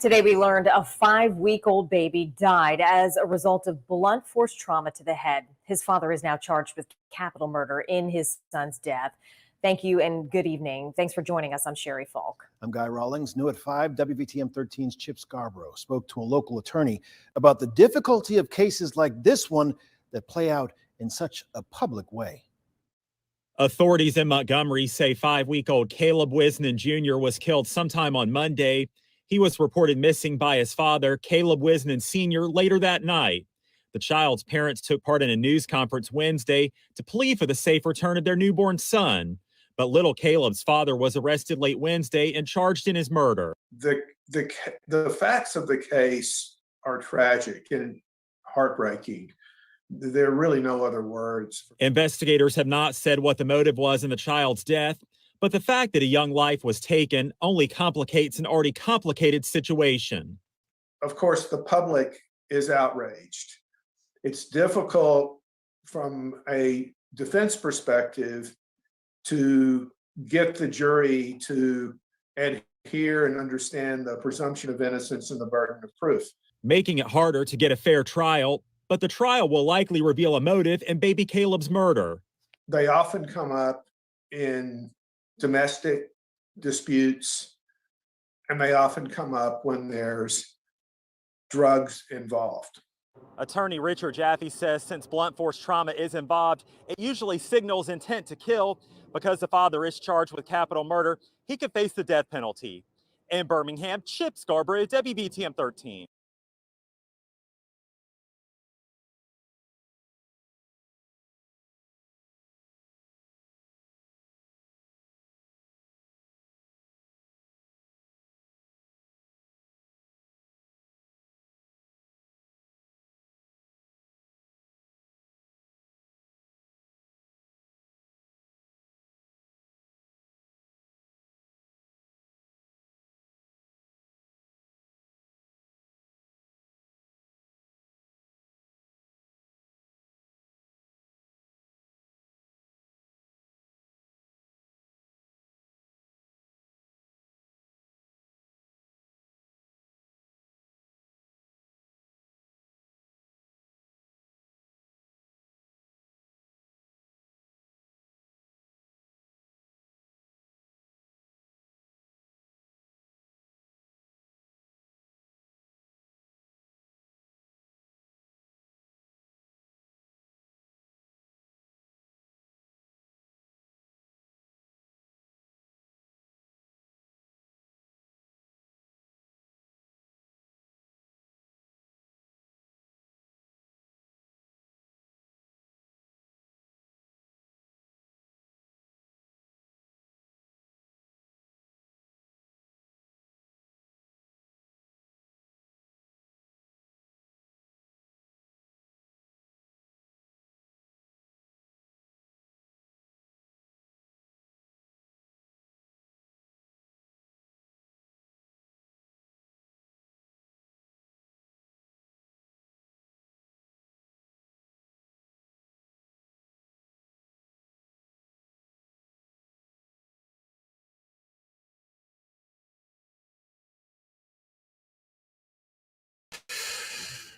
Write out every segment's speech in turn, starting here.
Today we learned a 5-week-old baby died as a result of blunt force trauma to the head. His father is now charged with capital murder in his son's death. Thank you and good evening. Thanks for joining us. I'm Sherry Falk. I'm Guy Rawlings. New at 5, WVTM 13's Chip Scarborough spoke to a local attorney about the difficulty of cases like this one that play out in such a public way. Authorities in Montgomery say 5-week-old Caleb Whisnand Jr. was killed sometime on Monday. He was reported missing by his father, Caleb Whisnand Sr., later that night. The child's parents took part in a news conference Wednesday to plead for the safe return of their newborn son. But little Caleb's father was arrested late Wednesday and charged in his murder. The facts of the case are tragic and heartbreaking. There are really no other words. Investigators have not said what the motive was in the child's death, but the fact that a young life was taken only complicates an already complicated situation. Of course, the public is outraged. It's difficult from a defense perspective to get the jury to adhere and understand the presumption of innocence and the burden of proof. Making it harder to get a fair trial, but the trial will likely reveal a motive in baby Caleb's murder. They often come up in domestic disputes, and they often come up when there's drugs involved. Attorney Richard Jaffe says since blunt force trauma is involved, it usually signals intent to kill. Because the father is charged with capital murder, he could face the death penalty. In Birmingham, Chip Scarborough, WVTM 13.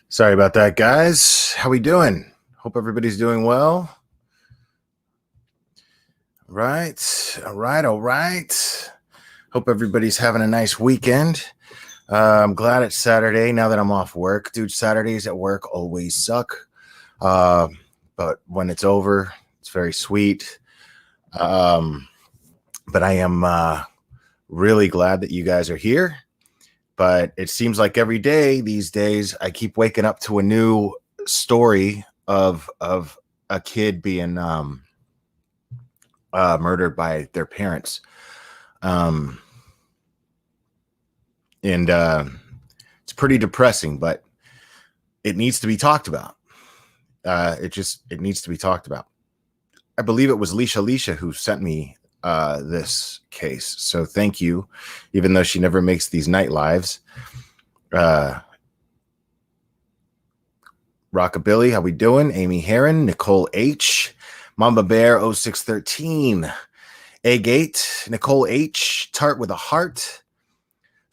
Sorry about that, guys. How we doing? Hope everybody's doing well. All right. Hope everybody's having a nice weekend. I'm glad it's Saturday now that I'm off work. Dude, Saturdays at work always suck. But when it's over, it's very sweet. But I am really glad that you guys are here. But it seems like every day these days, I keep waking up to a new story of a kid being murdered by their parents. And it's pretty depressing, but it needs to be talked about. It needs to be talked about. I believe it was Leisha who sent me this case. So thank you, even though she never makes these night lives. Rockabilly, how we doing? Amy Heron, Nicole H, Mamba Bear 0613, A Gate, Nicole H, Tart with a Heart,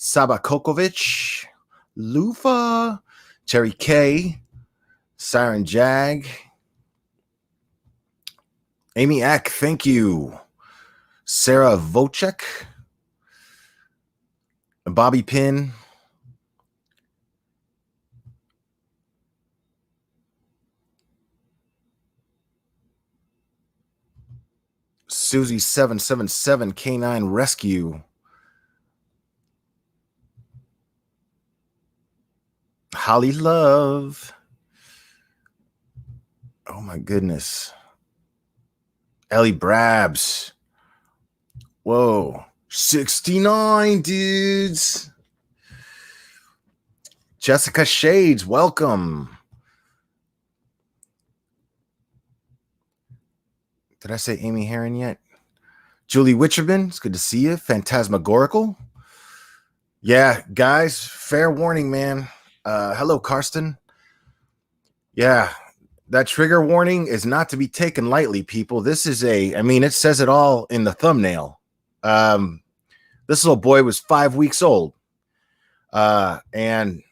Sabakovic, Lufa, Cherry K, Siren Jag, Amy Eck, thank you. Sarah Vocek, Bobby Pin, Susie 777 K9 Rescue, Holly Love. Oh my goodness. Ellie Brabs. Whoa. 69 dudes. Jessica Shades, welcome. Did I say Amy Heron yet? Julie Witcherman, it's good to see you. Phantasmagorical. Yeah, guys, fair warning, man. Hello, Karsten. Yeah, that trigger warning is not to be taken lightly, people. This is it says it all in the thumbnail. This little boy was 5 weeks old. And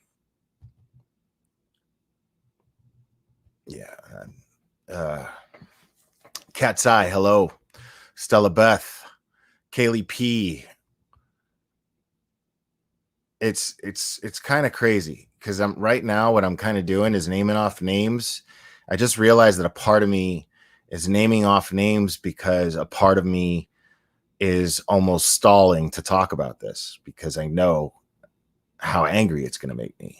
yeah, Cat's Eye, hello. Stella Beth, Kaylee P. It's kind of crazy because what I'm kind of doing is naming off names. I just realized that a part of me is naming off names because a part of me is almost stalling to talk about this because I know how angry it's going to make me.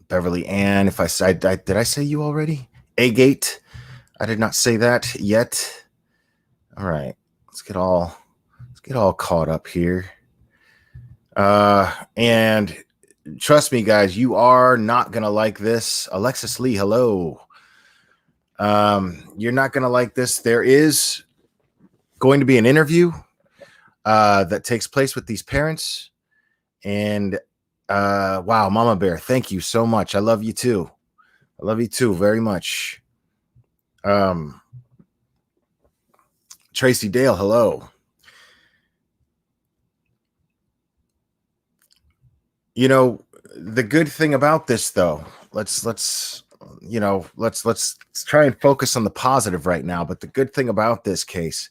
Beverly Ann, if I said, did I say you already? A-Gate, I did not say that yet. All right, let's get all caught up here. And trust me, guys, you are not gonna like this. Alexis Lee, hello. You're not gonna like this. There is going to be an interview that takes place with these parents. And wow, Mama Bear, thank you so much. I love you too. I love you too very much. Tracy Dale, hello. You know, the good thing about this though, let's try and focus on the positive right now. But the good thing about this case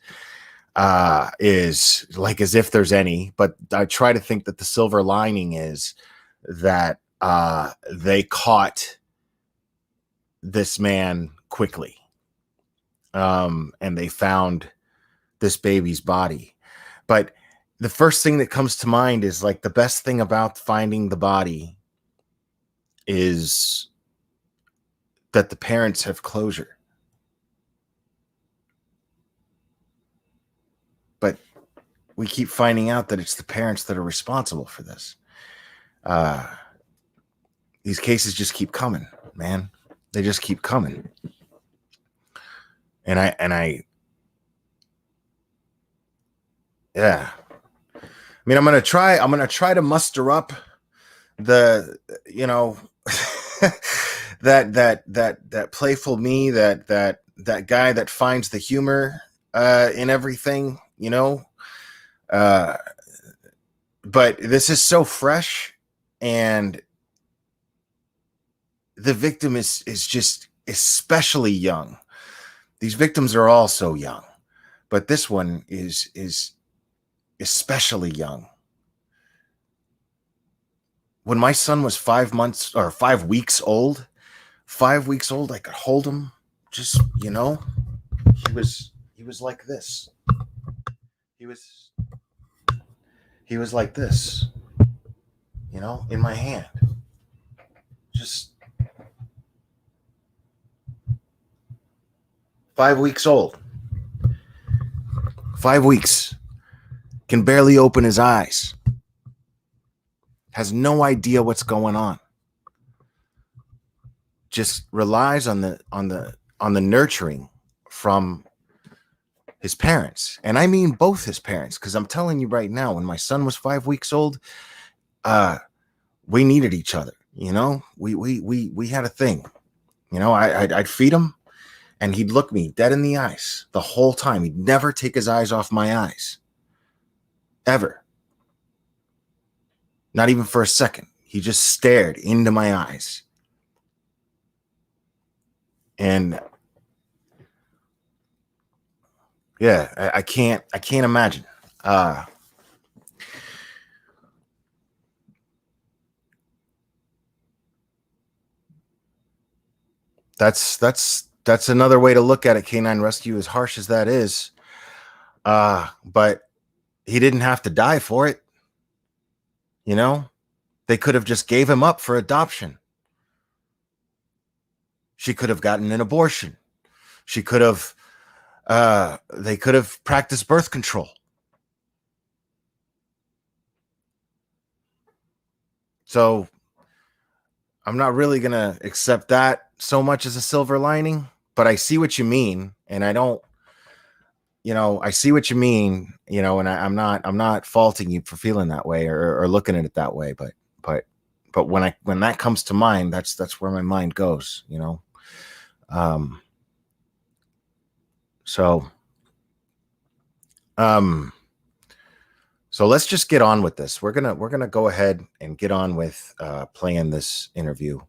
is, like, as if there's any, but I try to think that the silver lining is that they caught this man quickly. And they found this baby's body. But the first thing that comes to mind is, like, the best thing about finding the body is that the parents have closure. But we keep finding out that it's the parents that are responsible for this. These cases just keep coming, man. They just keep coming. And I yeah. I mean, I'm gonna try to muster up the, that playful me, that guy that finds the humor in everything, but this is so fresh, and the victim is just especially young. These victims are all so young, but this one is especially young. When my son was 5 weeks old, I could hold him. Just, he was like this. He was like this, in my hand. Just 5 weeks old. 5 weeks. Can barely open his eyes. Has no idea what's going on. Just relies on the nurturing from his parents. And I mean both his parents, because I'm telling you right now, when my son was 5 weeks old, we needed each other. We had a thing. I'd feed him, and he'd look me dead in the eyes the whole time. He'd never take his eyes off my eyes. ever. Not even for a second. He just stared into my eyes. And yeah, I can't imagine. That's another way to look at it, Canine Rescue, as harsh as that is. But he didn't have to die for it. You know, they could have just gave him up for adoption. She could have gotten an abortion. She could have, they could have practiced birth control. So I'm not really going to accept that so much as a silver lining, but I see what you mean. And I don't, I see what you mean, and I'm not faulting you for feeling that way or looking at it that way. But when that comes to mind, that's where my mind goes, So let's just get on with this. We're gonna go ahead and get on with playing this interview.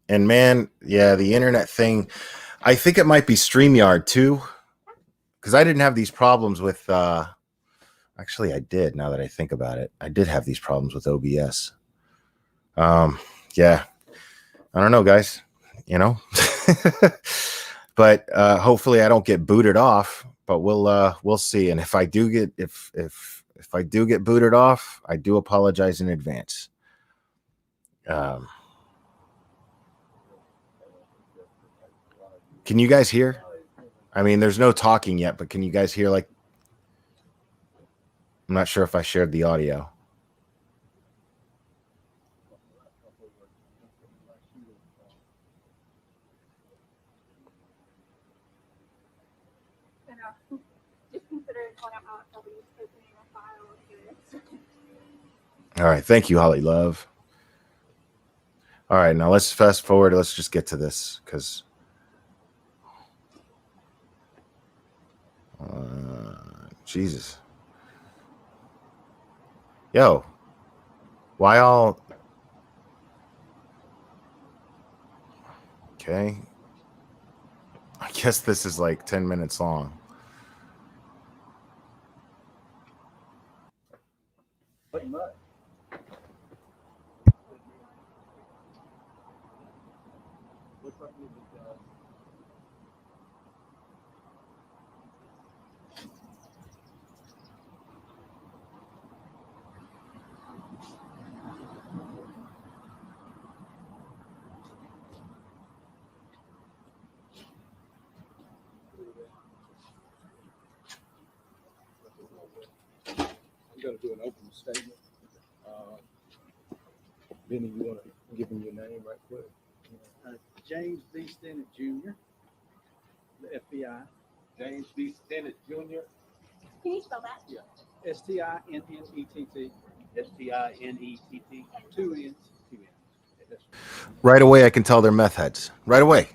And man, yeah, the internet thing, I think it might be StreamYard too, because I didn't have these problems with actually I did, now that I think about it. I did have these problems with OBS. Yeah. I don't know, guys, but hopefully I don't get booted off, but we'll see. And if I do get if I do get booted off, I do apologize in advance. Can you guys hear? I mean, there's no talking yet, but can you guys hear? Like, I'm not sure if I shared the audio. All right. Thank you, Holly Love. All right. Now let's fast forward. Let's just get to this because Jesus. Yo, why all? Okay. I guess this is like 10 minutes long. Pretty much. Going to do an opening statement. Benny, you want to give him your name right quick? James B. Stennett Jr., the FBI. James B. Stennett Jr. Can you spell that? Yeah. S-T-I-N-N-E-T-T. S-T-I-N-E-T-T. 2 N's. Right away, I can tell they're meth heads. Right away.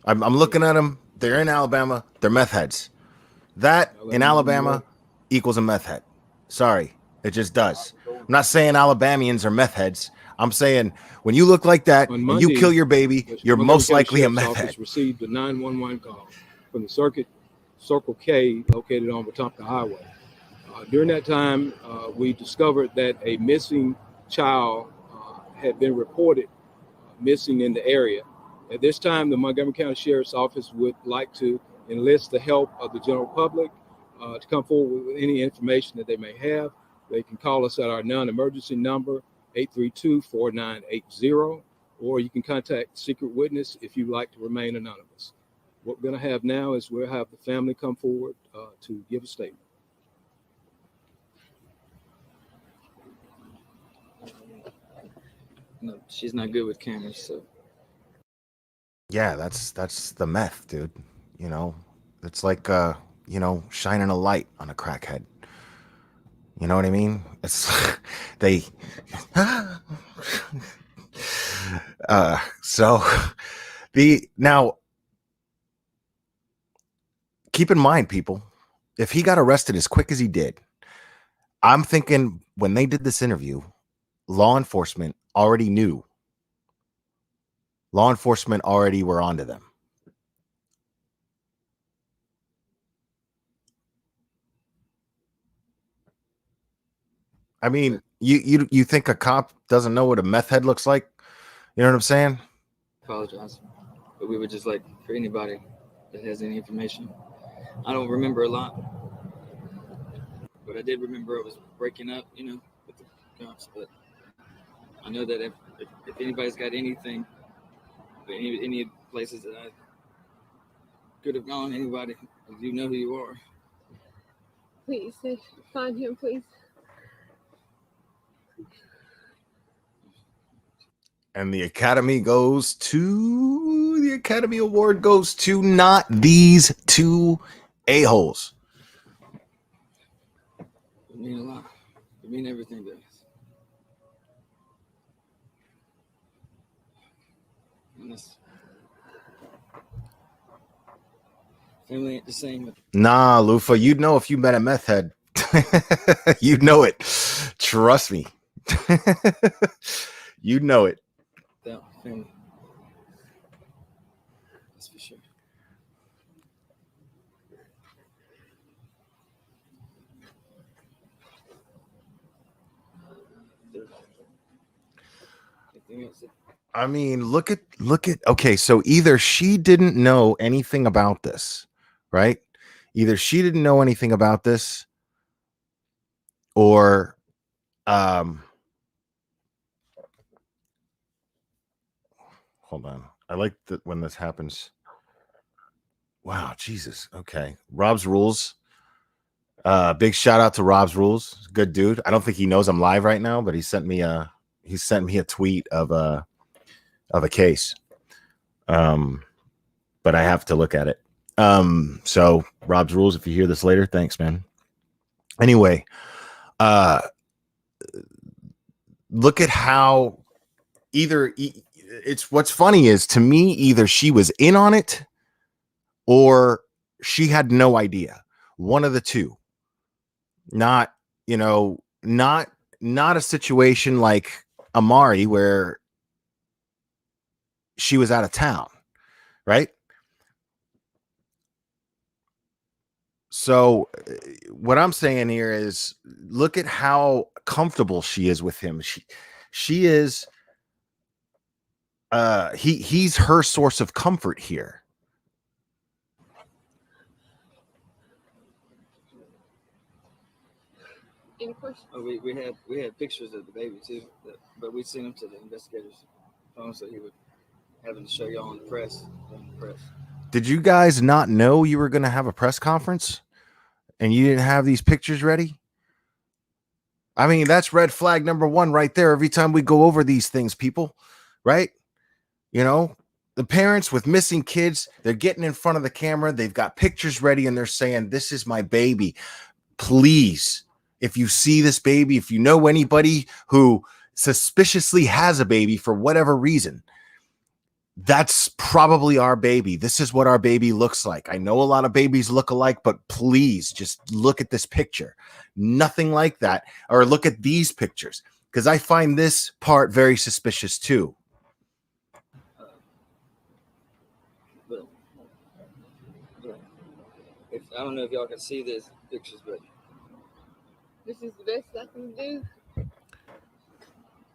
I'm looking at them. They're in Alabama. They're meth heads. That in Alabama equals a meth head. Sorry, it just does. I'm not saying Alabamians are meth heads. I'm saying when you look like that and you kill your baby, you're most likely a meth head. Received a 911 call from the Circle K located on the top of the highway. During that time, we discovered that a missing child had been reported missing in the area. At this time, the Montgomery County Sheriff's Office would like to enlist the help of the general public to come forward with any information that they may have. They can call us at our non-emergency number, 832-4980, or you can contact Secret Witness if you'd like to remain anonymous. What we're going to have now is we'll have the family come forward to give a statement. No, she's not good with cameras, so. Yeah, that's the meth, dude. It's like shining a light on a crackhead. You know what I mean? It's they so now keep in mind, people, if he got arrested as quick as he did, I'm thinking when they did this interview, law enforcement already knew. Law enforcement already were onto them. I mean, you think a cop doesn't know what a meth head looks like? You know what I'm saying? Apologize, but we were just like, for anybody that has any information. I don't remember a lot, but I did remember I was breaking up, with the cops. But I know that if anybody's got anything, any places that I could have gone, anybody, you know who you are. Please find him, please. And the Academy Award goes to not these two a-holes. It mean a lot. It mean everything to us. And this family ain't the same. Nah, Lufa, you'd know if you met a meth head. You'd know it. Trust me. You'd know it. Without family. That's for sure. Anything else? I mean, look at okay, so either she didn't know anything about this, right? Either she didn't know anything about this, or hold on. I like that when this happens. Wow, Jesus. Okay. Rob's Rules. Big shout out to Rob's Rules. Good dude. I don't think he knows I'm live right now, but he sent me a tweet of a case. But I have to look at it. So Rob's Rules, if you hear this later, thanks, man. Anyway, look at how it's what's funny is, to me, either she was in on it or she had no idea. One of the two. Not a situation like Amari where she was out of town, right? So what I'm saying here is, look at how comfortable she is with him. She is he's her source of comfort here. Any questions? Oh, we had pictures of the baby too, but we sent them to the investigators' phone so he would have them to show y'all on the press. Did you guys not know you were going to have a press conference and you didn't have these pictures ready? I mean, that's red flag number one right there. Every time we go over these things, people, right? The parents with missing kids, they're getting in front of the camera. They've got pictures ready and they're saying, this is my baby. Please, if you see this baby, if you know anybody who suspiciously has a baby for whatever reason, that's probably our baby. This is what our baby looks like. I know a lot of babies look alike, but please just look at this picture. Nothing like that. Or look at these pictures, because I find this part very suspicious too. I don't know if y'all can see these pictures, but This is the best I can do.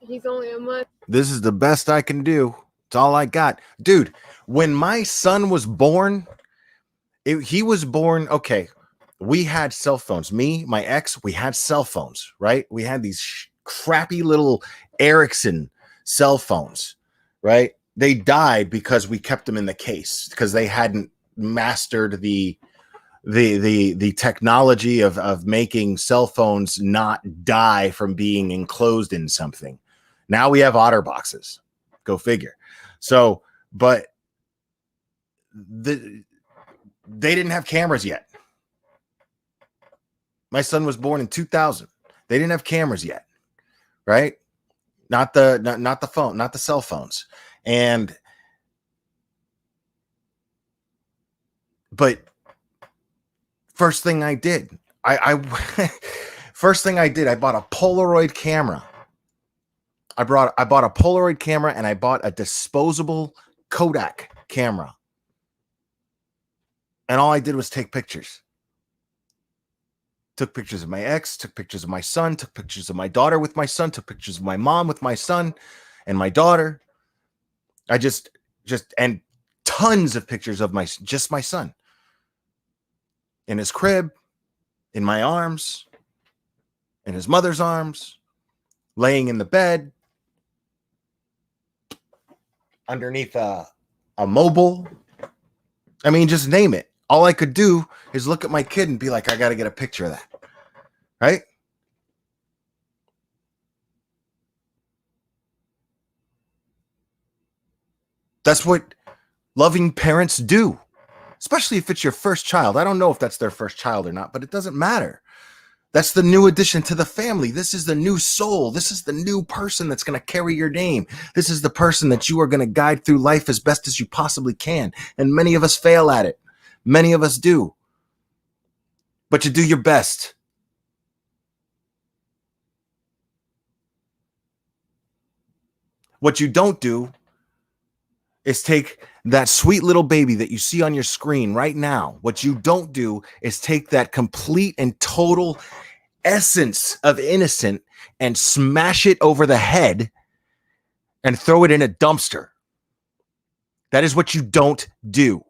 He's only a month. This is the best I can do. It's all I got. Dude, when my son was born, he was born, okay, we had cell phones. Me, my ex, we had cell phones, right? We had these crappy little Ericsson cell phones, right? They died because we kept them in the case because they hadn't mastered the technology of making cell phones not die from being enclosed in something. Now we have OtterBoxes. Go figure. So, but they didn't have cameras yet. My son was born in 2000. They didn't have cameras yet, right? Not the phone, not the cell phones. But first thing I did, I first thing I did, I bought a Polaroid camera. I bought a Polaroid camera, and I bought a disposable Kodak camera. And all I did was take pictures. Took pictures of my ex, took pictures of my son, took pictures of my daughter with my son, took pictures of my mom with my son and my daughter. I just and tons of pictures of my son in his crib, in my arms, in his mother's arms, laying in the bed, underneath a mobile. I mean, just name it. All I could do is look at my kid and be like, I got to get a picture of that. Right? That's what loving parents do, especially if it's your first child. I don't know if that's their first child or not, but it doesn't matter. That's the new addition to the family. This is the new soul. This is the new person that's going to carry your name. This is the person that you are going to guide through life as best as you possibly can. And many of us fail at it. Many of us do. But you do your best. What you don't do is take that sweet little baby that you see on your screen right now. What you don't do is take that complete and total essence of innocent and smash it over the head and throw it in a dumpster. That is what you don't do.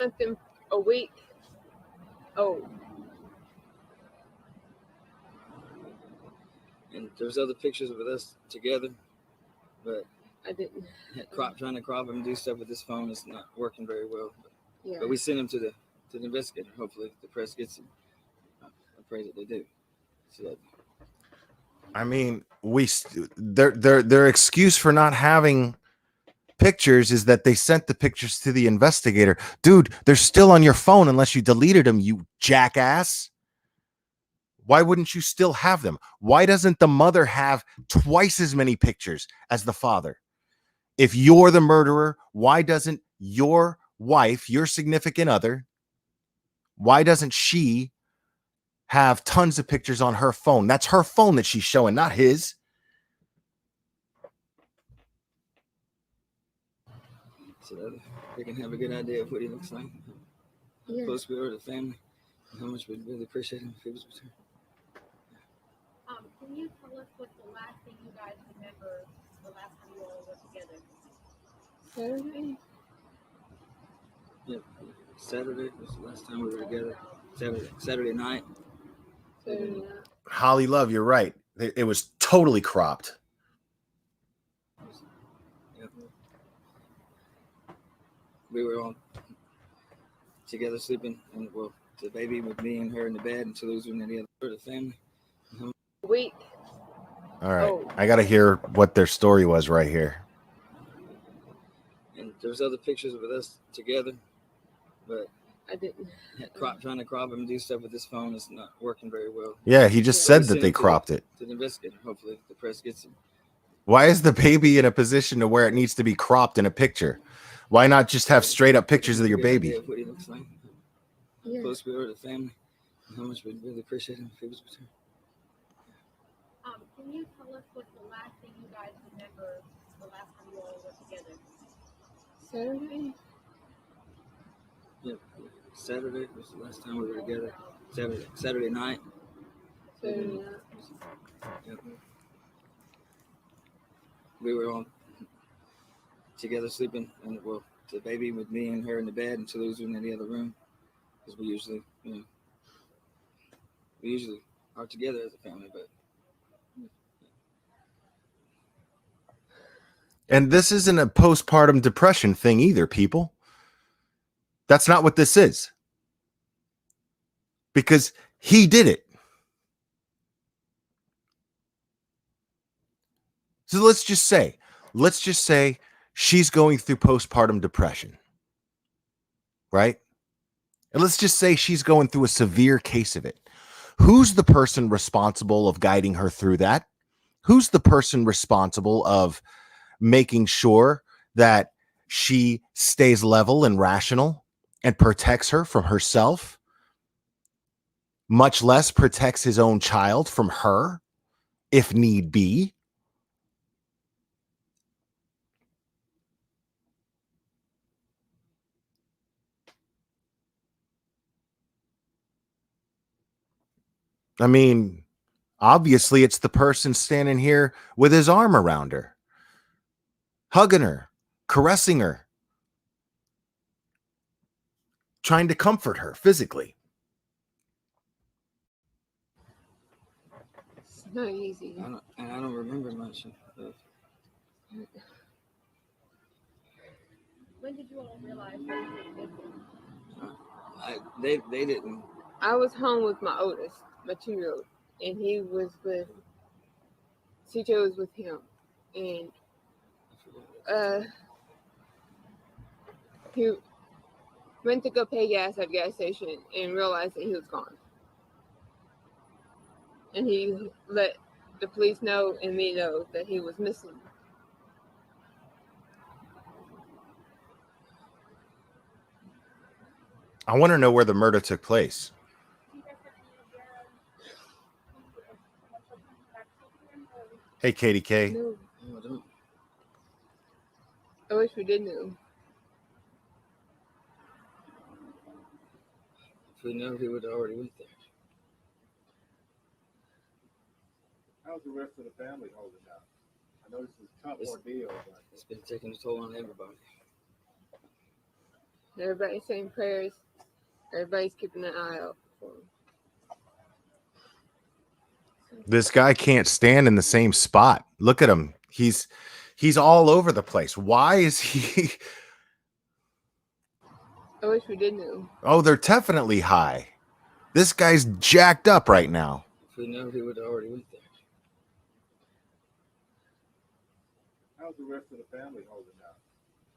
Something a week. Oh, And there's other pictures of us together, but I didn't. trying to crop them and do stuff with this phone is not working very well. Yeah. But we sent them to the investigator. Hopefully the press gets them. I pray that they do. So I mean, their excuse for not having pictures is that they sent the pictures to the investigator. Dude, they're still on your phone unless you deleted them, you jackass. Why wouldn't you still have them? Why doesn't the mother have twice as many pictures as the father? If you're the murderer, why doesn't your wife, your significant other, why doesn't she have tons of pictures on her phone? That's her phone that she's showing, not his. so that they can have a good idea of what he looks like, how Yeah. close we are to the family, and how much we'd really appreciate him if he was returned. Can you tell us what the last thing you guys remember the last time you all were together? Saturday. Yeah, Saturday was the last time we were together. Saturday night. Saturday night. Holly Love, you're right. It was totally cropped. Yeah. We were all together sleeping, and well, the baby with me and her in the bed until it was with any other part of the family. A week. All right. Oh. I got to hear what their story was right here. And there's other pictures of us together, but I didn't. trying to crop them and do stuff with this phone is not working very well. Yeah, he just So we said that sent they it to cropped it. the investigator. Hopefully the press gets them. Why is the baby in a position to where it needs to be cropped in a picture? Why not just have straight up pictures of your Good baby? idea of what he looks like, how Yeah. close we are to the family, and how much we'd really appreciate him if he was returned. Can you tell us what the last thing you guys remember the last time you all were together? Saturday. Yeah, Saturday was the last time we were together. Saturday night. Saturday night. Yeah. We were all together sleeping, and well, the baby with me and her in the bed until it was in any other room, because we usually are together as a family, but. And this isn't a postpartum depression thing either, people. That's not what this is. Because he did it. So let's just say she's going through postpartum depression. Right? And let's just say she's going through a severe case of it. Who's the person responsible of guiding her through that? Who's the person responsible of making sure that she stays level and rational and protects her from herself, much less protects his own child from her, if need be? I mean, obviously, it's the person standing here with his arm around her, hugging her, caressing her, trying to comfort her physically. It's not easy. I don't remember much. When did you all realize that you were missing? They didn't. I was home with my oldest, my 2-year-old, and he was with CJ was with him, and he went to go pay gas at the gas station and realized that he was gone. And he let the police know and me know that he was missing. I want to know where the murder took place. Do you guys have any idea potential contact with him? Or Hey, Katie K. No, No, I don't. I wish we did know. If we know, he would have already went there. How's the rest of the family holding up? I know this is a tough ordeal, but It's been taking a toll on everybody. Everybody's saying prayers. Everybody's keeping an eye out for him. This guy can't stand in the same spot. Look at him. He's all over the place. Why is he? I wish we did know. Oh, they're definitely high. This guy's jacked up right now. If we know, he would have already went there. how's the rest of the family holding up?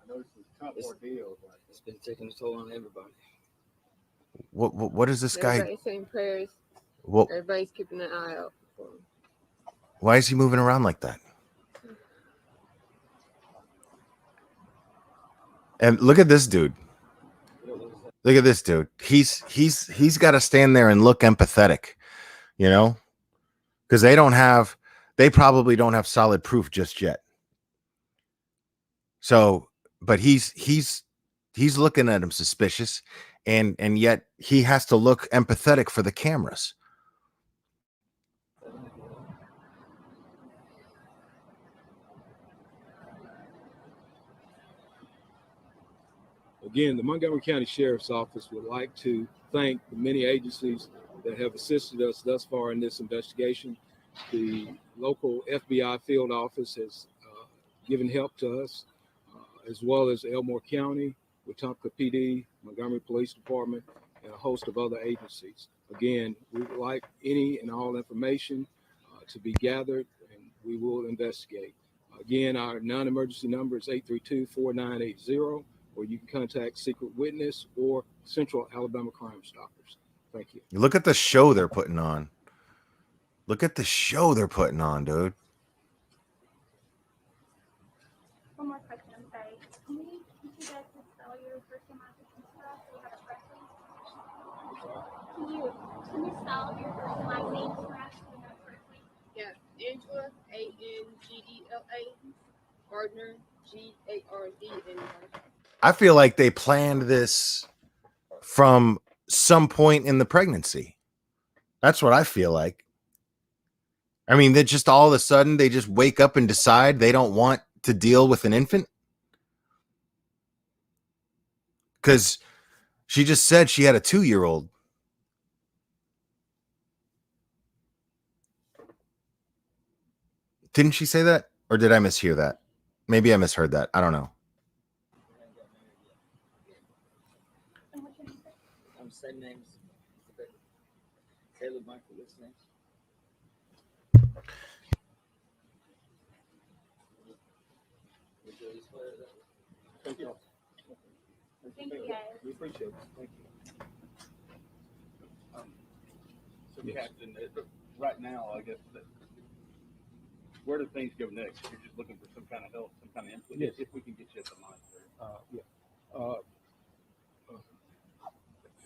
I know this is a tough ordeal, but It's been taking a toll on everybody. What is this guy? Everybody's saying prayers. What? Everybody's keeping an eye out for him. Why is he moving around like that? And look at this dude. Look at this dude. He's got to stand there and look empathetic, you know, because they probably don't have solid proof just yet. So, but he's looking at him suspicious, and yet he has to look empathetic for the cameras. Again, the Montgomery County Sheriff's Office would like to thank the many agencies that have assisted us thus far in this investigation. The local FBI field office has given help to us, as well as Elmore County, Wetumpka PD, Montgomery Police Department, and a host of other agencies. Again, we would like any and all information to be gathered, and we will investigate. Again, our non-emergency number is 832-4980. Or you can contact Secret Witness or Central Alabama Crime Stoppers. Thank you. Look at the show they're putting on. Look at the show they're putting on, dude. one more question, I'm sorry. Can you guys spell your first and last name for us? So we have it correctly? Can you spell your first and last name for us? So we have it correctly? Yeah, Angela, Angela, Gardner, Gardner. I feel like they planned this from some point in the pregnancy. That's what I feel like. I mean, they just all of a sudden they just wake up and decide they don't want to deal with an infant. Because she just said she had a 2-year-old. Didn't she say that? Or did I mishear that? Maybe I misheard that. I don't know. And what's your name, sir? Same names. Caleb Michael, what's names? thank you. Thank you, guys. We appreciate it. Thank you. Yes. Captain, right now, I guess, where do things go next? You're just looking for some kind of help, some kind of input. Yes. If we can get you at the monitor.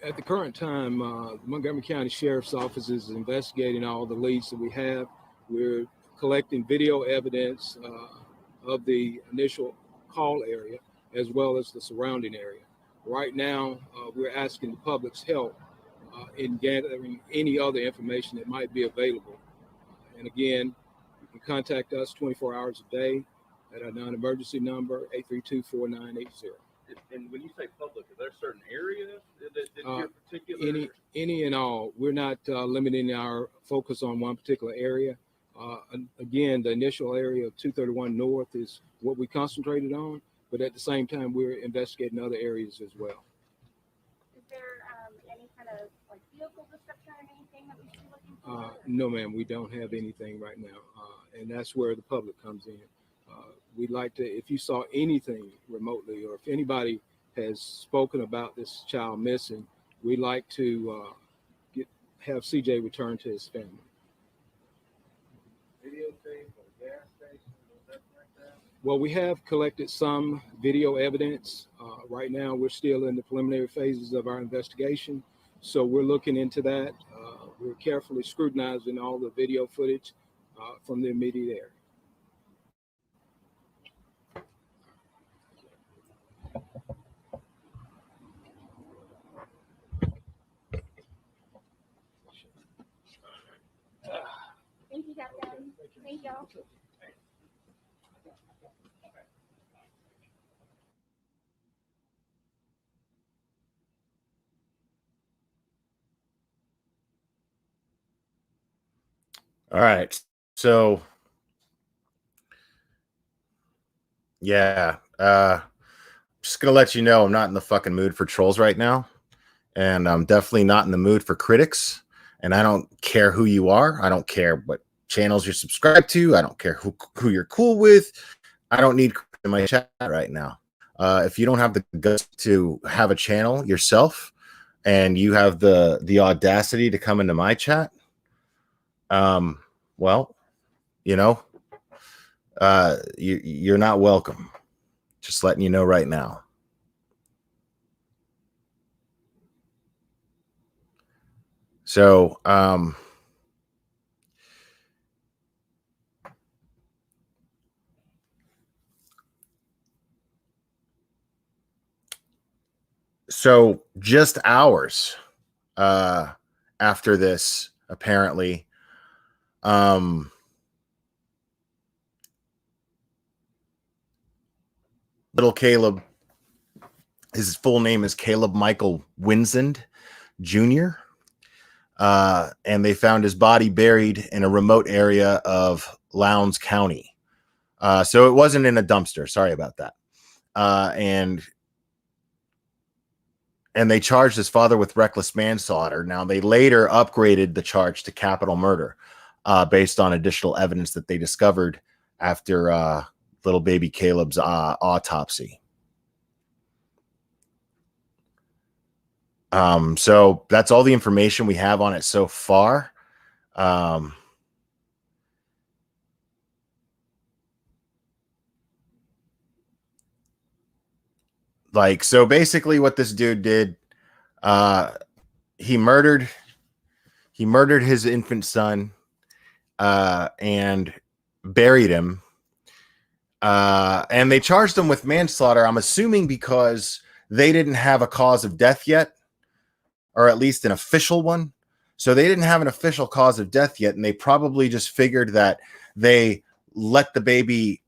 At the current time, the Montgomery County Sheriff's Office is investigating all the leads that we have. We're collecting video evidence of the initial call area as well as the surrounding area. Right now, we're asking the public's help in gathering any other information that might be available. And again, you can contact us 24 hours a day at our non-emergency number, 832-4980. And when you say public, are there certain areas that you're particular? Any and all. We're not limiting our focus on one particular area. Again, the initial area of 231 North is what we concentrated on, but at the same time, we're investigating other areas as well. Is there any kind of like vehicle description or anything that we should be looking for? No, ma'am, we don't have anything right now, and that's where the public comes in. We'd like to, if you saw anything remotely, or if anybody has spoken about this child missing, we'd like to have CJ return to his family. Videotape or gas station or something like that? Well, we have collected some video evidence. Right now, we're still in the preliminary phases of our investigation, so we're looking into that. We're carefully scrutinizing all the video footage from the immediate area. Thank you, Captain. Thank y'all. All right. So yeah, just gonna let you know I'm not in the fucking mood for trolls right now. And I'm definitely not in the mood for critics. And I don't care who you are. I don't care what channels you're subscribed to. I don't care who you're cool with. I don't need in my chat right now. If you don't have the guts to have a channel yourself and you have the audacity to come into my chat, well, you know, you're not welcome. Just letting you know right now. So, so just hours after this, apparently, little Caleb, his full name is Caleb Michael Whisnand Jr. And they found his body buried in a remote area of Lowndes County. So it wasn't in a dumpster. Sorry about that. And they charged his father with reckless manslaughter. Now, they later upgraded the charge to capital murder based on additional evidence that they discovered after little baby Caleb's autopsy. So that's all the information we have on it so far. So basically what this dude did, he murdered his infant son, and buried him. And they charged him with manslaughter, I'm assuming because they didn't have a cause of death yet, or at least an official one. So they didn't have an official cause of death yet. And they probably just figured that they let the baby,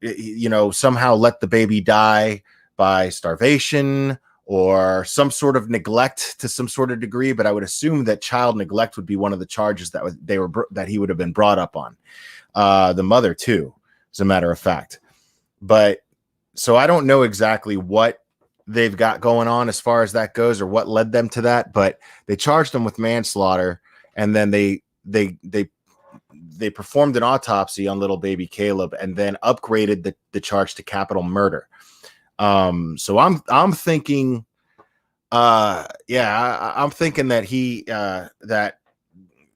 somehow let the baby die by starvation or some sort of neglect to some sort of degree. But I would assume that child neglect would be one of the charges that he would have been brought up on. The mother too, as a matter of fact. But so I don't know exactly what they've got going on as far as that goes, or what led them to that, but they charged them with manslaughter, and then they performed an autopsy on little baby Caleb, and then upgraded the charge to capital murder. So I'm thinking, I'm thinking that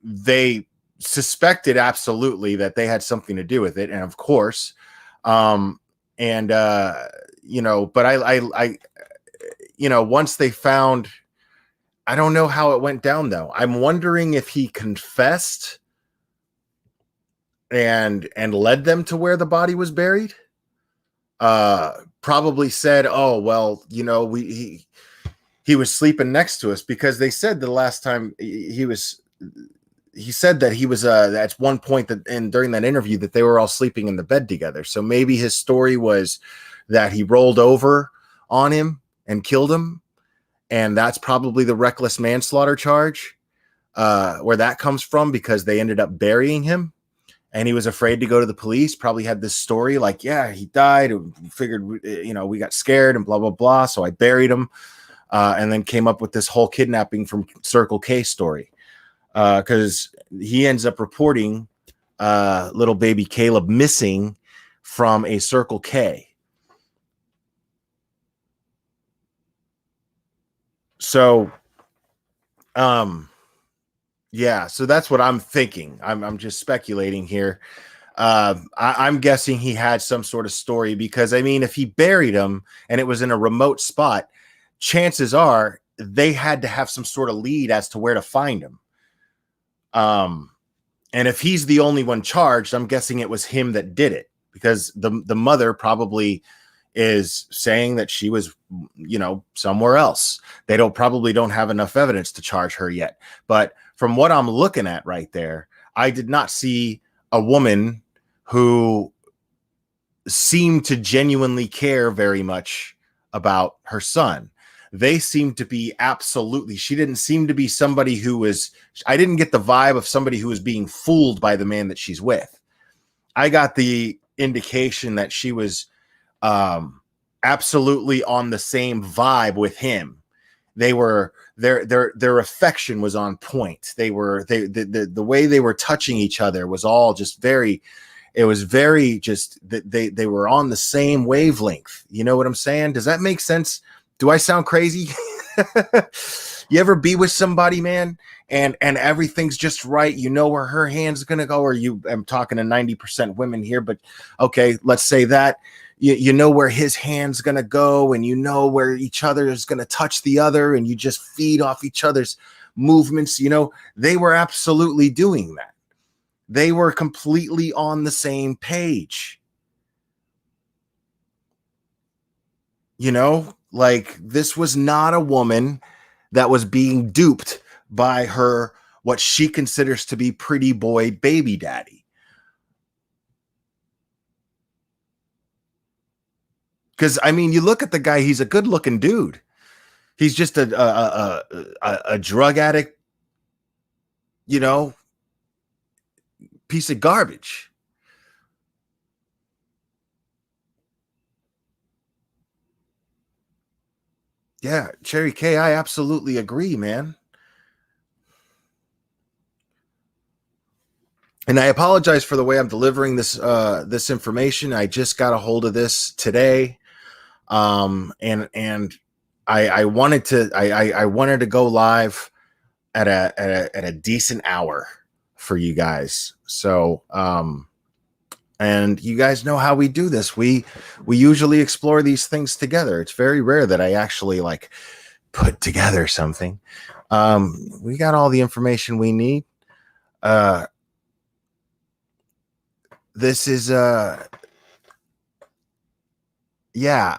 they suspected absolutely that they had something to do with it, and of course, but I once they found, I don't know how it went down though. I'm wondering if he confessed and led them to where the body was buried. Probably said, "Oh well, he was sleeping next to us," because they said the last time he said that he was at one point that, and during that interview, that they were all sleeping in the bed together. So maybe his story was that he rolled over on him and killed him, and that's probably the reckless manslaughter charge, where that comes from, because they ended up burying him and he was afraid to go to the police. Probably had this story like, yeah, he died, figured we got scared and blah blah blah, so I buried him, and then came up with this whole kidnapping from Circle K story, because he ends up reporting little baby Caleb missing from a Circle K. So, yeah, so that's what I'm thinking. I'm just speculating here. I'm guessing he had some sort of story, because I mean, if he buried him and it was in a remote spot, chances are they had to have some sort of lead as to where to find him. And if he's the only one charged, I'm guessing it was him that did it, because the mother probably is saying that she was, somewhere else. They probably don't have enough evidence to charge her yet. But from what I'm looking at right there, I did not see a woman who seemed to genuinely care very much about her son. They seemed to be she didn't seem to be somebody I didn't get the vibe of somebody who was being fooled by the man that she's with. I got the indication that she was absolutely on the same vibe with him. They were their affection was on point. The way they were touching each other was all just very just that they were on the same wavelength. You know what I'm saying? Does that make sense? Do I sound crazy? You ever be with somebody, man, and everything's just right? You know where her hand's gonna go, or I'm talking to 90% women here, but okay, let's say that you know where his hand's gonna go, and you know where each other is gonna touch the other, and you just feed off each other's movements. They were absolutely doing that. They were completely on the same page. Like, this was not a woman that was being duped by what she considers to be pretty boy baby daddy. Because, I mean, you look at the guy, he's a good looking dude. He's just a drug addict, piece of garbage. Yeah, Cherry K, I absolutely agree, man. And I apologize for the way I'm delivering this information. I just got a hold of this today, and I wanted to go live at a decent hour for you guys. So, and you guys know how we do this. We usually explore these things together. It's very rare that I actually put together something. We got all the information we need. This is yeah.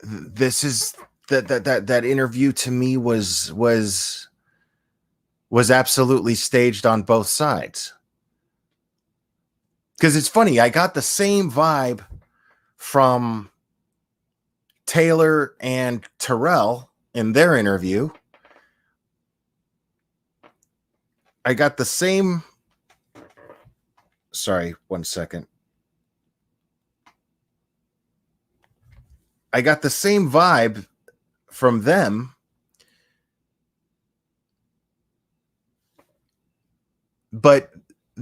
This is that interview to me was absolutely staged on both sides. Because it's funny, I got the same vibe from Taylor and Terrell in their interview. I got the same. Sorry, 1 second. I got the same vibe from them, but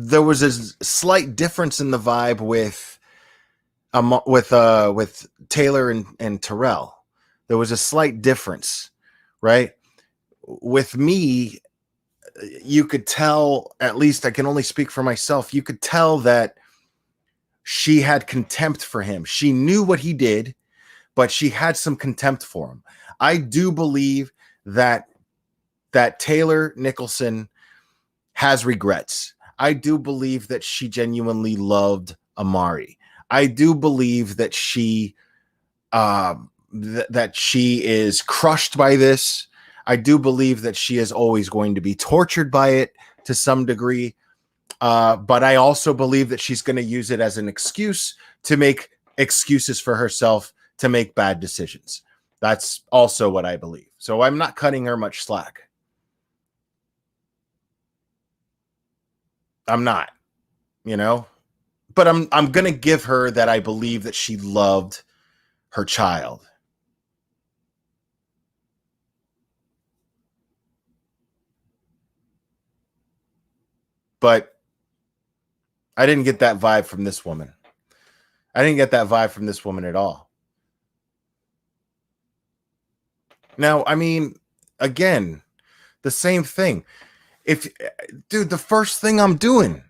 there was a slight difference in the vibe with Taylor and Terrell. There was a slight difference, right? With me, you could tell, at least I can only speak for myself, you could tell that she had contempt for him. She knew what he did, but she had some contempt for him. I do believe that Taylor Nicholson has regrets. I do believe that she genuinely loved Amari. I do believe that she that she is crushed by this. I do believe that she is always going to be tortured by it to some degree. But I also believe that she's going to use it as an excuse to make excuses for herself to make bad decisions. That's also what I believe. So I'm not cutting her much slack. I'm not, but I'm going to give her that I believe that she loved her child. But I didn't get that vibe from this woman. I didn't get that vibe from this woman at all. Now, I mean, again, the same thing. Dude, the first thing I'm doing,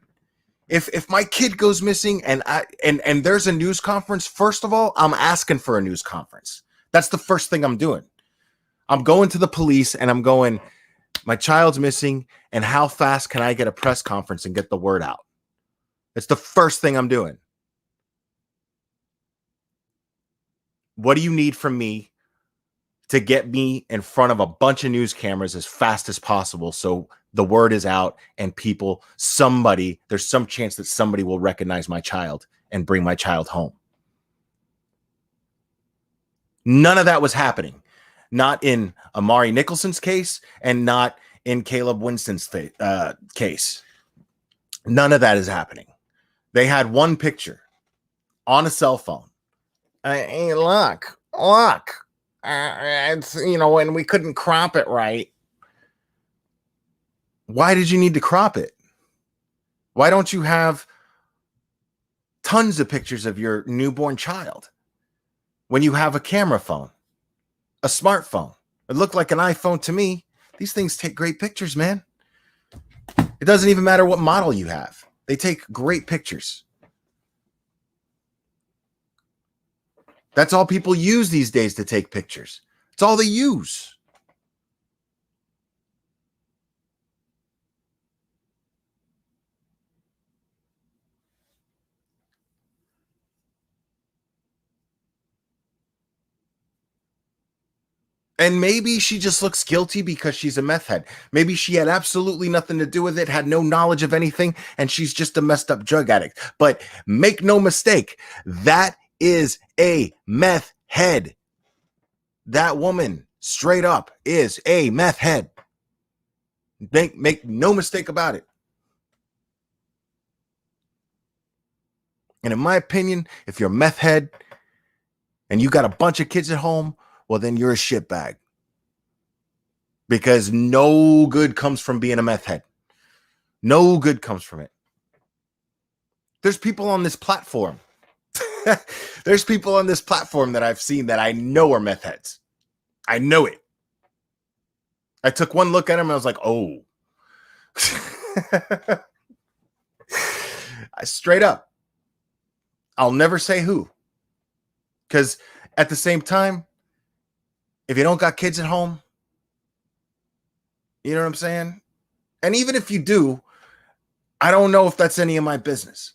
if my kid goes missing and there's a news conference, first of all, I'm asking for a news conference. That's the first thing I'm doing. I'm going to the police and I'm going, my child's missing, and how fast can I get a press conference and get the word out? It's the first thing I'm doing. What do you need from me to get me in front of a bunch of news cameras as fast as possible so the word is out and there's some chance that somebody will recognize my child and bring my child home? None of that was happening. Not in Amari Nicholson's case and not in Caleb Winston's case. None of that is happening. They had one picture on a cell phone. Hey, look. It's, and we couldn't crop it right. Why did you need to crop it? Why don't you have tons of pictures of your newborn child when you have a camera phone, a smartphone? It looked like an iPhone to me. These things take great pictures, man. It doesn't even matter what model you have. They take great pictures. That's all people use these days to take pictures. It's all they use. And maybe she just looks guilty because she's a meth head. Maybe she had absolutely nothing to do with it, had no knowledge of anything, and she's just a messed up drug addict. But make no mistake, that is a meth head. That woman, straight up, is a meth head. Make no mistake about it. And in my opinion, if you're a meth head and you got a bunch of kids at home, well, then you're a shitbag. Because no good comes from being a meth head. No good comes from it. There's people on this platform. There's people on this platform that I've seen that I know are meth heads. I know it. I took one look at them and I was like, oh. Straight up. I'll never say who. Because at the same time, if you don't got kids at home, you know what I'm saying? And even if you do, I don't know if that's any of my business,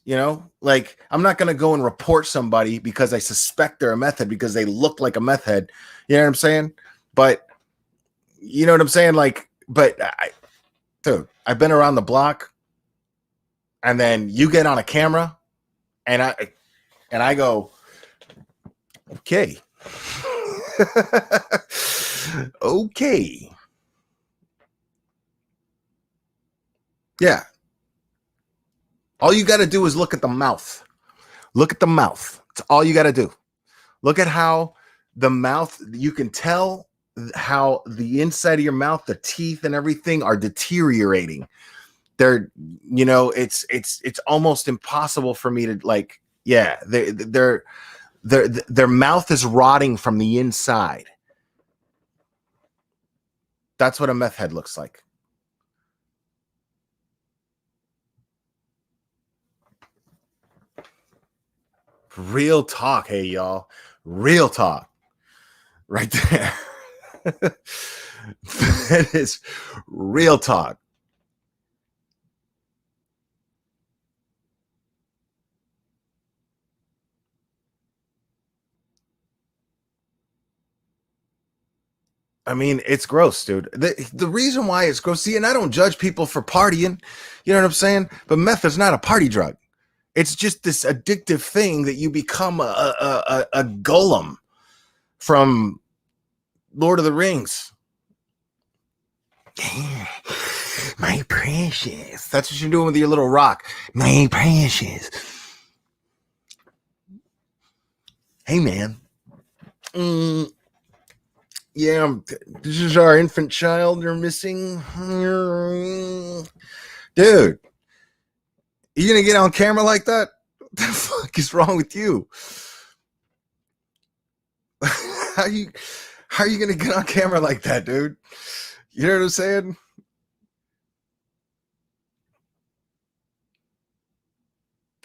Like, I'm not going to go and report somebody because I suspect they're a meth head because they look like a meth head. You know what I'm saying? But, you know what I'm saying? Like, dude, I've been around the block, and then you get on a camera, and I go, okay. Okay. Yeah. All you got to do is look at the mouth. Look at the mouth. That's all you got to do. Look at how the mouth, you can tell how the inside of your mouth, the teeth and everything are deteriorating. They're, it's almost impossible for me to their mouth is rotting from the inside. That's what a meth head looks like. Real talk. Hey, y'all. Real talk. Right there. That is real talk. I mean, it's gross, dude. The reason why it's gross, see, and I don't judge people for partying, you know what I'm saying? But meth is not a party drug. It's just this addictive thing that you become a golem from Lord of the Rings. My precious. That's what you're doing with your little rock. My precious. Hey, man. Yeah, this is our infant child you're missing. Dude, you gonna get on camera like that? What the fuck is wrong with you? How you gonna get on camera like that, dude? You know what I'm saying?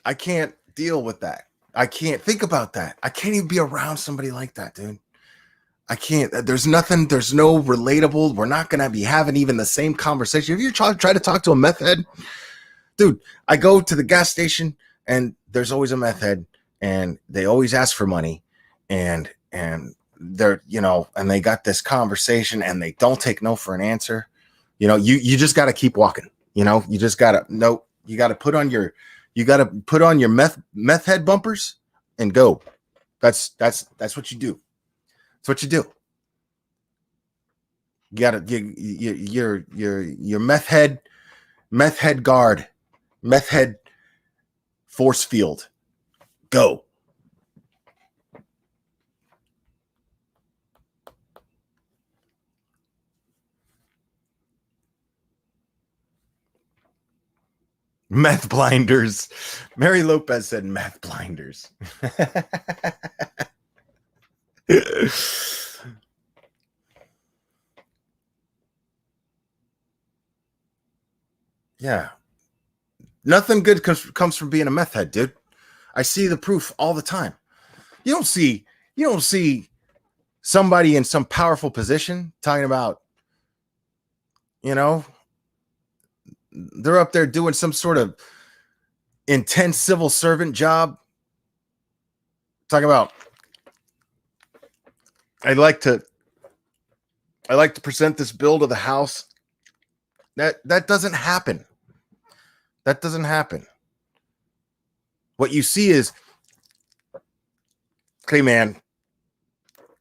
I can't deal with that. I can't think about that. I can't even be around somebody like that, dude. I can't. There's nothing. There's no relatable. We're not gonna be having even the same conversation. If you try to talk to a meth head, dude, I go to the gas station and there's always a meth head, and they always ask for money, and they're, you know, and they got this conversation and they don't take no for an answer. You know, you just got to keep walking. You know, you just got to you got to put on your meth head bumpers and go. That's what you do. That's what you do. You got to your meth head guard, meth head force field. Go. Meth blinders. Mary Lopez said meth blinders. Yeah. Nothing good comes from being a meth head, dude. I see the proof all the time. You don't see somebody in some powerful position talking about, you know, they're up there doing some sort of intense civil servant job. Talking about, I'd like to present this bill to the House. That doesn't happen. That doesn't happen. What you see is, hey man,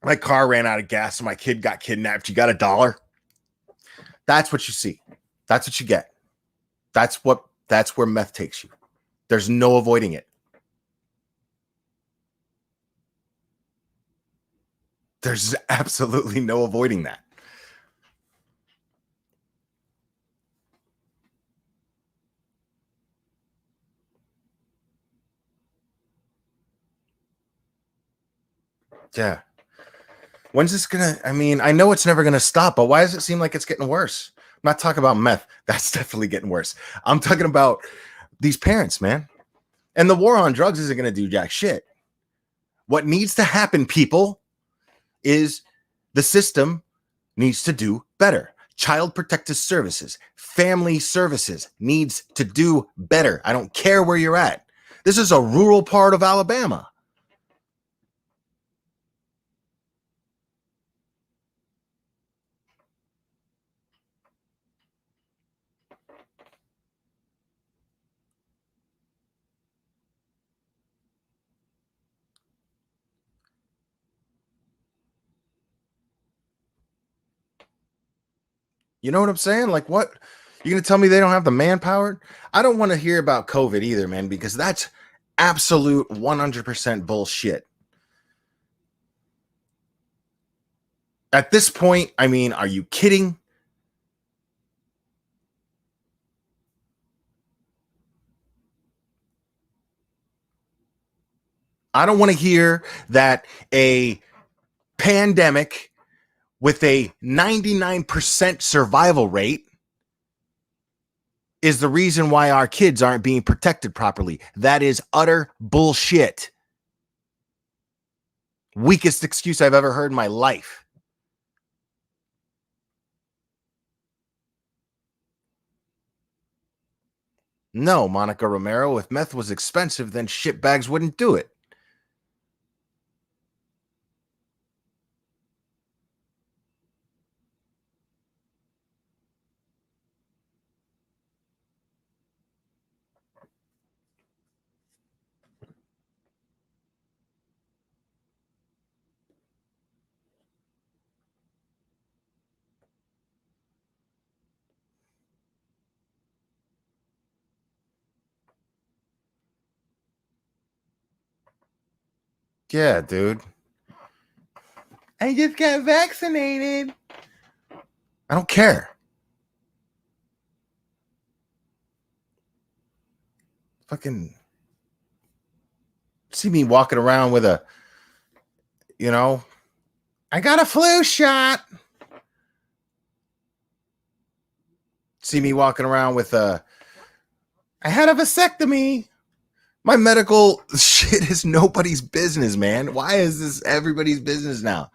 my car ran out of gas and my kid got kidnapped. You got $1? That's what you see. That's what you get. That's where meth takes you. There's no avoiding it. There's absolutely no avoiding that. Yeah. When's this gonna? I mean, I know it's never gonna stop, but why does it seem like it's getting worse? I'm not talking about meth. That's definitely getting worse. I'm talking about these parents, man. And the war on drugs isn't gonna do jack shit. What needs to happen, people, is the system needs to do better. Child Protective Services, family services needs to do better. I don't care where you're at. This is a rural part of Alabama. You know what I'm saying? Like, what? You're going to tell me they don't have the manpower? I don't want to hear about COVID either, man, because that's absolute 100% bullshit. At this point, I mean, are you kidding? I don't want to hear that a pandemic with a 99% survival rate is the reason why our kids aren't being protected properly. That is utter bullshit. Weakest excuse I've ever heard in my life. No, Monica Romero, if meth was expensive, then shitbags wouldn't do it. Yeah, dude. I just got vaccinated. I don't care. Fucking see me walking around with a, I got a flu shot. See me walking around with a, I had a vasectomy. My medical shit is nobody's business, man. Why is this everybody's business now?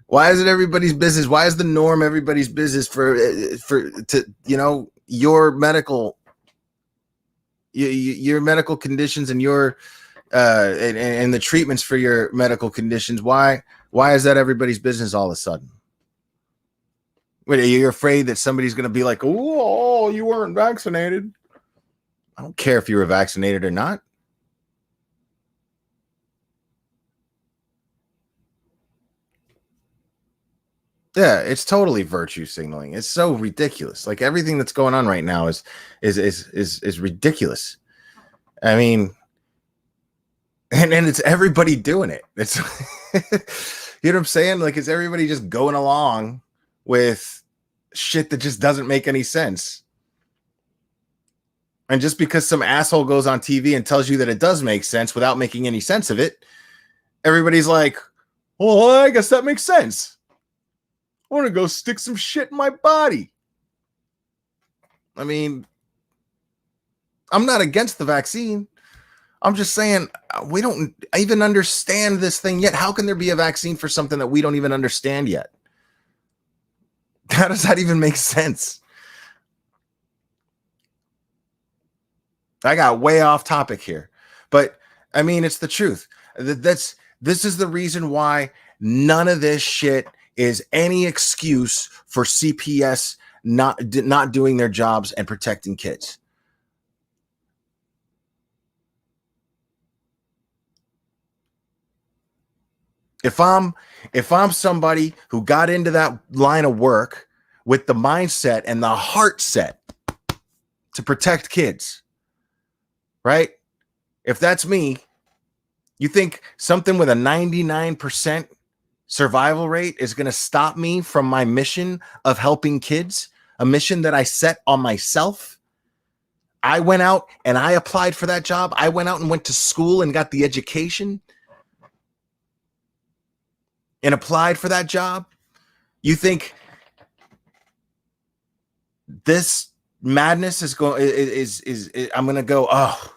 Why is it everybody's business? Why is the norm everybody's business for your medical conditions and your and the treatments for your medical conditions? Why is that everybody's business all of a sudden? Wait, are you afraid that somebody's going to be like, oh, you weren't vaccinated? I don't care if you were vaccinated or not. Yeah, it's totally virtue signaling. It's so ridiculous. Like everything that's going on right now is ridiculous. I mean, and it's everybody doing it. It's you know what I'm saying? Like it's everybody just going along with shit that just doesn't make any sense. And just because some asshole goes on TV and tells you that it does make sense without making any sense of it, everybody's like, well, I guess that makes sense. I want to go stick some shit in my body. I mean, I'm not against the vaccine. I'm just saying we don't even understand this thing yet. How can there be a vaccine for something that we don't even understand yet? How does that even make sense? I got way off topic here, but I mean, it's the truth. This is the reason why none of this shit is any excuse for CPS not doing their jobs and protecting kids. If I'm somebody who got into that line of work with the mindset and the heart set to protect kids, right? If that's me, you think something with a 99% survival rate is going to stop me from my mission of helping kids, a mission that I set on myself? I went out and I applied for that job. I went out and went to school and got the education and applied for that job. You think this madness is going is I'm going to go, oh,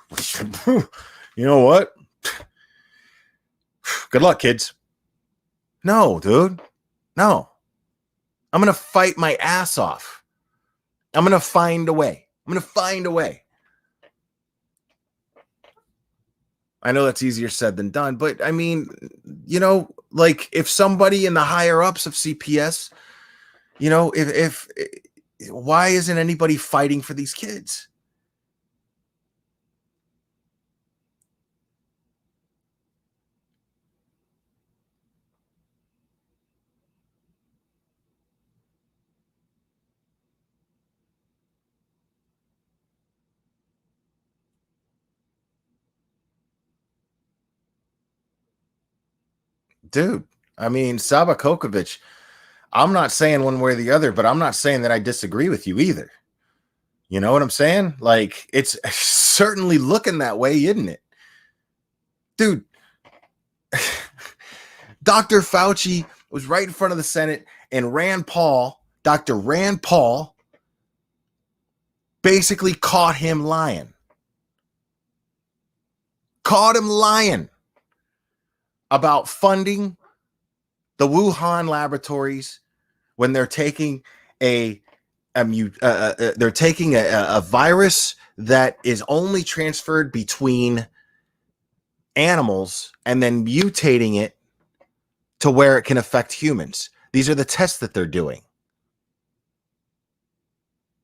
you know what? Good luck, kids. No, dude. No. I'm going to fight my ass off. I'm going to find a way. I know that's easier said than done, but I mean, like if somebody in the higher ups of CPS, if why isn't anybody fighting for these kids? Dude, I mean, Saba Kokovic, I'm not saying one way or the other, but I'm not saying that I disagree with you either. You know what I'm saying? Like, it's certainly looking that way, isn't it? Dude, Dr. Fauci was right in front of the Senate, and Dr. Rand Paul, basically caught him lying. about funding the Wuhan laboratories when they're taking they're taking a virus that is only transferred between animals and then mutating it to where it can affect humans. These are the tests that they're doing.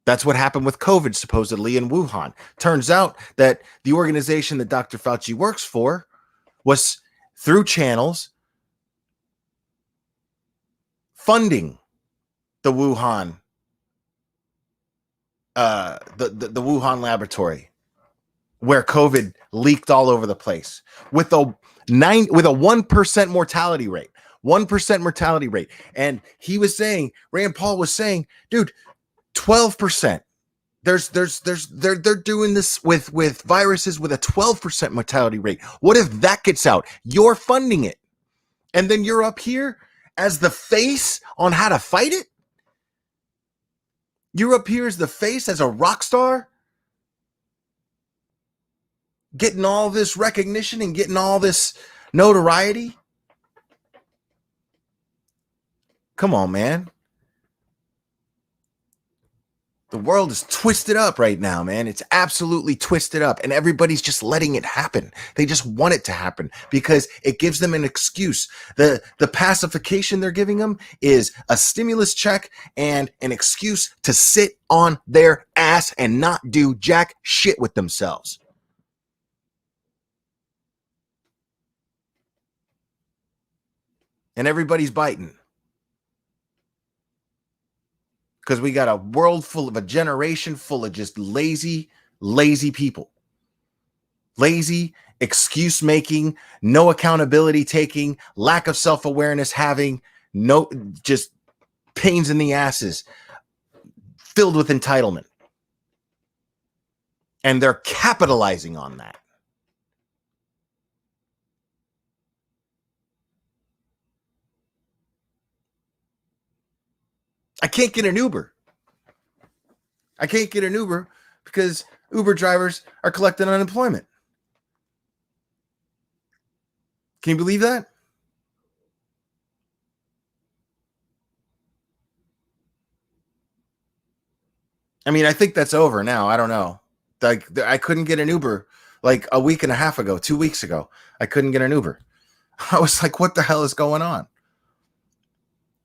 That's what happened with COVID, supposedly, in Wuhan. Turns out that the organization that Dr. Fauci works for was through channels funding the Wuhan, the Wuhan laboratory, where COVID leaked all over the place with a 1% mortality rate. 1% mortality rate. And he was saying, Rand Paul was saying, dude, 12%. They're doing this with viruses with a 12% mortality rate. What if that gets out? You're funding it. And then you're up here as the face on how to fight it? You're up here as the face, as a rock star, getting all this recognition and getting all this notoriety? Come on, man. The world is twisted up right now, man. It's absolutely twisted up, and everybody's just letting it happen. They just want it to happen because it gives them an excuse. The pacification they're giving them is a stimulus check and an excuse to sit on their ass and not do jack shit with themselves. And everybody's biting. Because we got a world full of a generation full of just lazy people. Lazy, excuse making, no accountability taking, lack of self-awareness having, no, just pains in the asses, filled with entitlement. And they're capitalizing on that. I can't get an Uber. I can't get an Uber because Uber drivers are collecting unemployment. Can you believe that? I mean, I think that's over now. I don't know. Like, I couldn't get an Uber like a week and a half ago, 2 weeks ago. I couldn't get an Uber. I was like, what the hell is going on?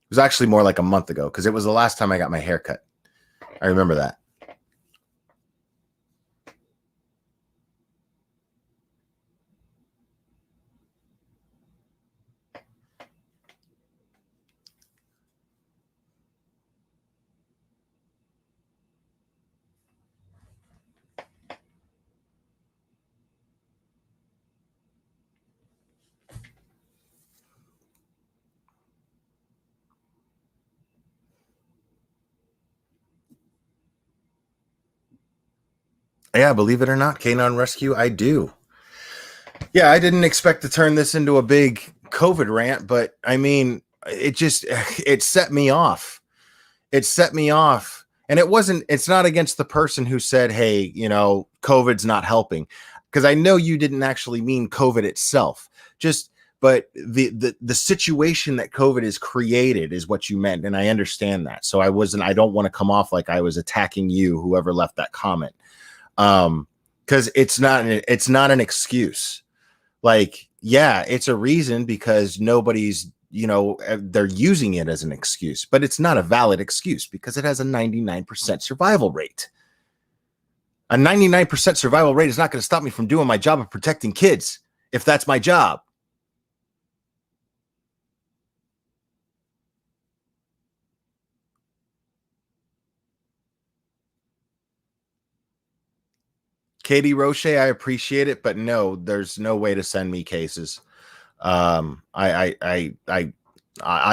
It was actually more like a month ago because it was the last time I got my hair cut. I remember that. Yeah, believe it or not, Canine Rescue, I do. Yeah, I didn't expect to turn this into a big COVID rant, but I mean, it set me off. It set me off. And it's not against the person who said, hey, COVID's not helping. Because I know you didn't actually mean COVID itself. But the situation that COVID has created is what you meant. And I understand that. So I don't want to come off like I was attacking you, whoever left that comment. Because it's not an excuse. Like, yeah, it's a reason because nobody's, they're using it as an excuse, but it's not a valid excuse because it has a 99% survival rate. A 99% survival rate is not going to stop me from doing my job of protecting kids if that's my job. Katie Roche, I appreciate it, but no, there's no way to send me cases. I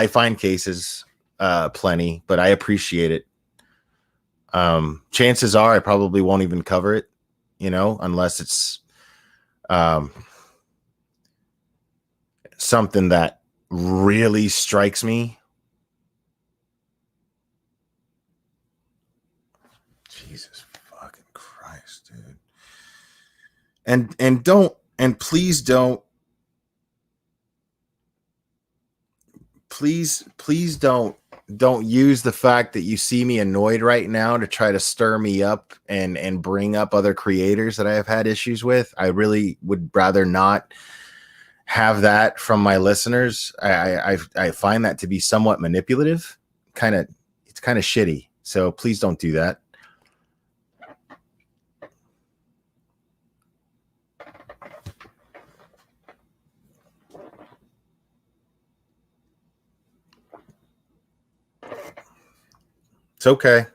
find cases plenty, but I appreciate it. Chances are I probably won't even cover it, unless it's something that really strikes me. Jesus fucking Christ, dude. And please don't please don't use the fact that you see me annoyed right now to try to stir me up and bring up other creators that I have had issues with. I really would rather not have that from my listeners. I find that to be somewhat manipulative. It's kind of shitty. So please don't do that. It's okay.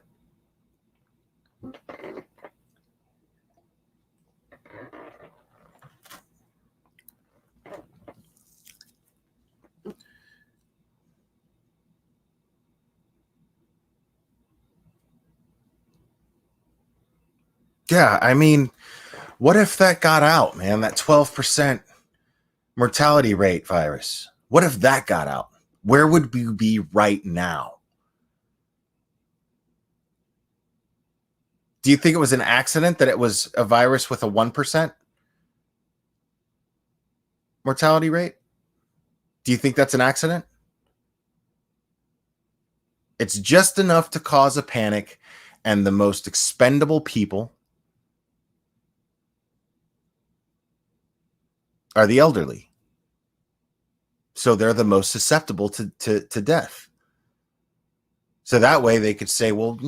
Yeah, I mean, what if that got out, man? That 12% mortality rate virus. What if that got out? Where would we be right now? Do you think it was an accident that it was a virus with a 1% mortality rate? Do you think that's an accident? It's just enough to cause a panic, and the most expendable people are the elderly. So they're the most susceptible to death. So that way they could say, well,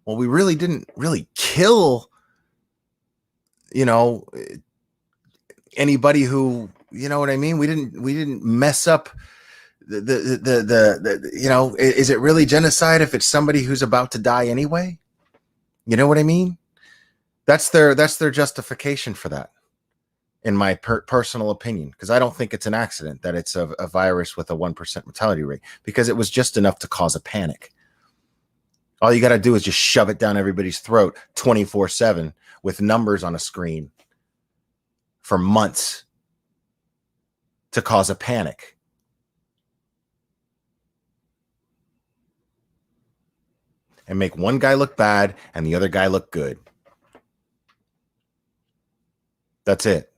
we really didn't really kill, anybody who, you know what I mean? We didn't mess up is it really genocide if it's somebody who's about to die anyway? You know what I mean? That's their justification for that, in my personal opinion, because I don't think it's an accident that it's a virus with a 1% mortality rate, because it was just enough to cause a panic. All you got to do is just shove it down everybody's throat 24/7 with numbers on a screen for months to cause a panic. And make one guy look bad and the other guy look good. That's it.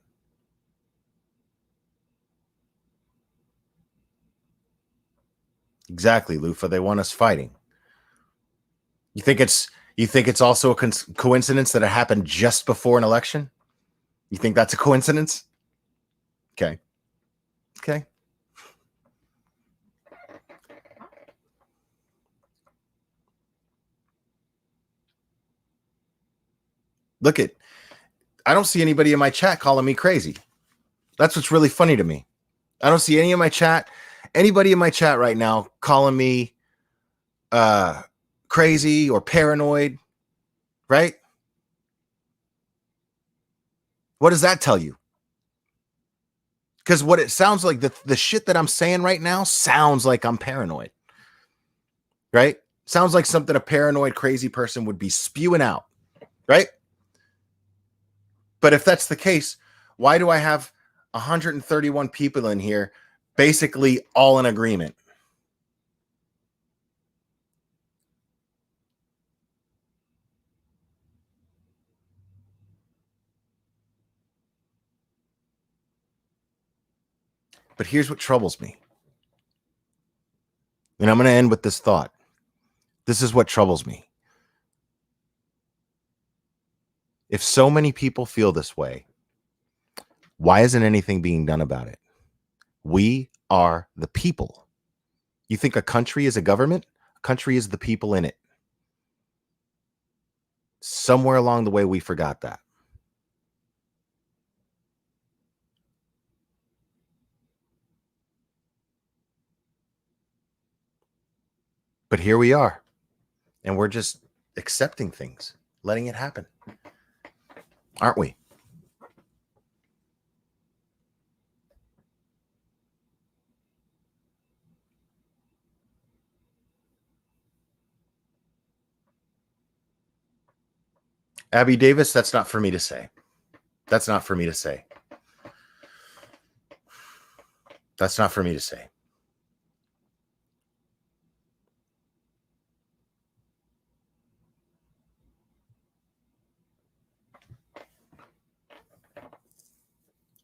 Exactly, Lufa. They want us fighting. You think it's also a coincidence that it happened just before an election? You think that's a coincidence? Okay. Look it. I don't see anybody in my chat calling me crazy. That's what's really funny to me. I don't see anybody in my chat right now calling me crazy or paranoid, right? What does that tell you? Because what it sounds like, the shit that I'm saying right now sounds like I'm paranoid, right? Sounds like something a paranoid, crazy person would be spewing out, right? But if that's the case, why do I have 131 people in here basically all in agreement? But here's what troubles me. And I'm going to end with this thought. This is what troubles me. If so many people feel this way, why isn't anything being done about it? We are the people. You think a country is a government? A country is the people in it. Somewhere along the way, we forgot that. But here we are, and we're just accepting things, letting it happen, aren't we? Abby Davis, that's not for me to say. That's not for me to say. That's not for me to say.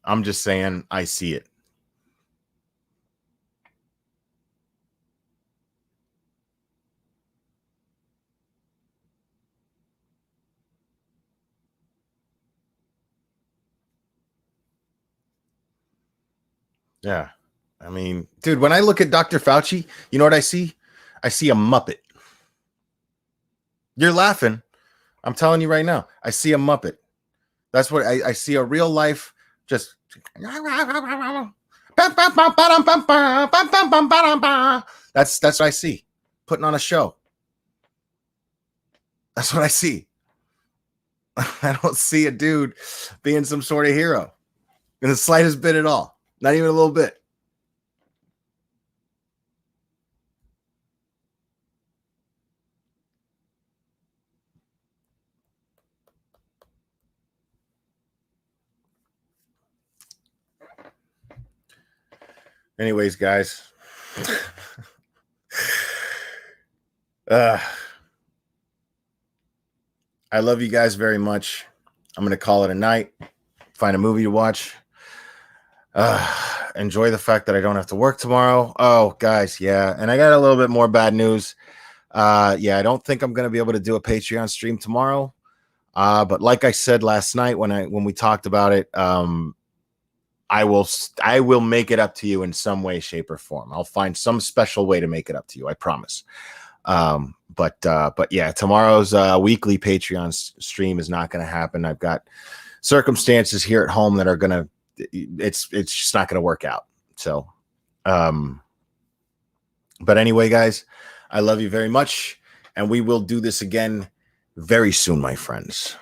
I'm just saying I see it. Yeah. I mean, dude, when I look at Dr. Fauci, you know what I see? I see a Muppet. You're laughing. I'm telling you right now. I see a Muppet. That's what I see, a real life just. That's what I see. Putting on a show. That's what I see. I don't see a dude being some sort of hero in the slightest bit at all. Not even a little bit. Anyways, guys. I love you guys very much. I'm going to call it a night. Find a movie to watch. Enjoy the fact that I don't have to work tomorrow. Oh, guys, yeah. And I got a little bit more bad news. Yeah, I don't think I'm going to be able to do a Patreon stream tomorrow. But like I said last night when we talked about it, I will make it up to you in some way, shape, or form. I'll find some special way to make it up to you. I promise. But yeah, tomorrow's weekly Patreon stream is not going to happen. I've got circumstances here at home that are going to, it's just not going to work out. So, but anyway, guys, I love you very much, and we will do this again very soon, my friends.